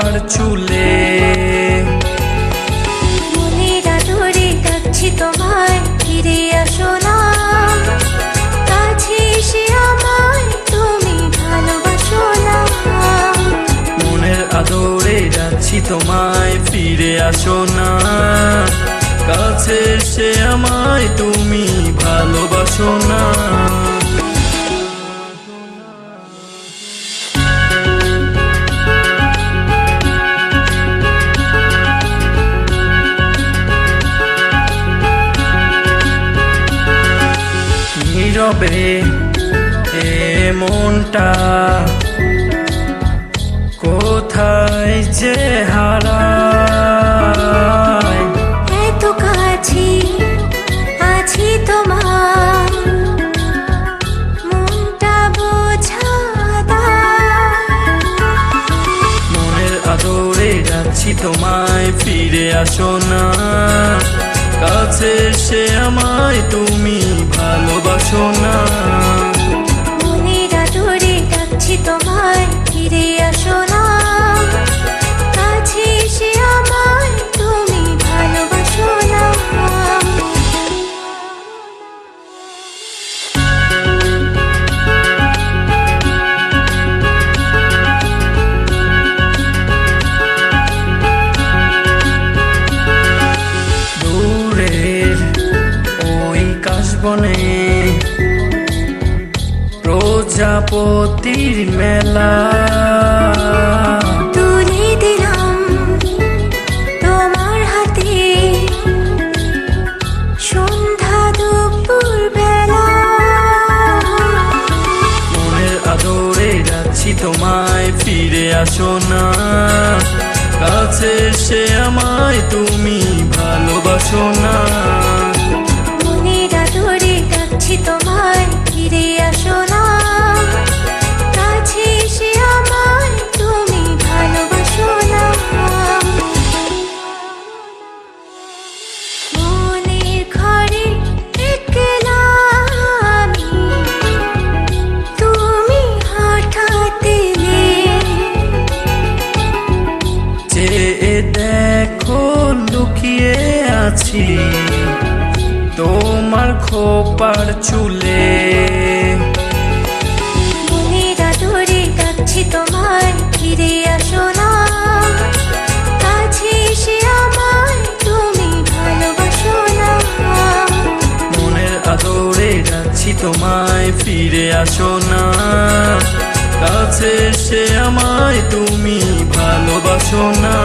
খোপার চুলে। মনের আদরে ডাকছি তোমায়, ফিরে আসো না কাছে এসে আমায়, তুমি ভালোবাসো না। মনের আদরে ডাকছি তোমায়, ফিরে আসো না কাছে এসে আমায়, তুমি ভালোবাসো না। নীরবে এ মনটা কোথায় যে হারায়। এত কাছে আছি তোমার, মনটা বোঝা দায়। মনের আদরে ডাকছি তোমায়, ফিরে আসো না কাছে এসে আমায়, তুমি ভালোবাসো না। মনের আদরে ডাকছি তোমায়, ফিরে আসো না কাছে এসে আমায়, তুমি ভালোবাসো না। দূরের ওই কাশবনে প্রজাপতির মেলা, তুলে দিলাম তোমার হাতে সন্ধ্যা দুপুর বেলা। মনের আদরে ডাকছি তোমায়, ফিরে আসো না কাছে এসে আমায়, তুমি ভালোবাসো না। মনের আদরে ডাকছি তোমায়, ফিরে আসো না কাছে এসে আমায়, তুমি ভালোবাসো না। মনের ঘরে একলা আমি, তুমি হঠাৎ এলে। যে দেখো লুকিয়ে আছি তোমার খোপার চুলে। মনের আদরে ডাকছি তোমায়, ফিরে আসো না কাছে এসে আমায়, তুমি ভালোবাসো না। মনের আদরে ডাকছি তোমায়, ফিরে আসো না কাছে এসে আমায়, তুমি ভালোবাসো না।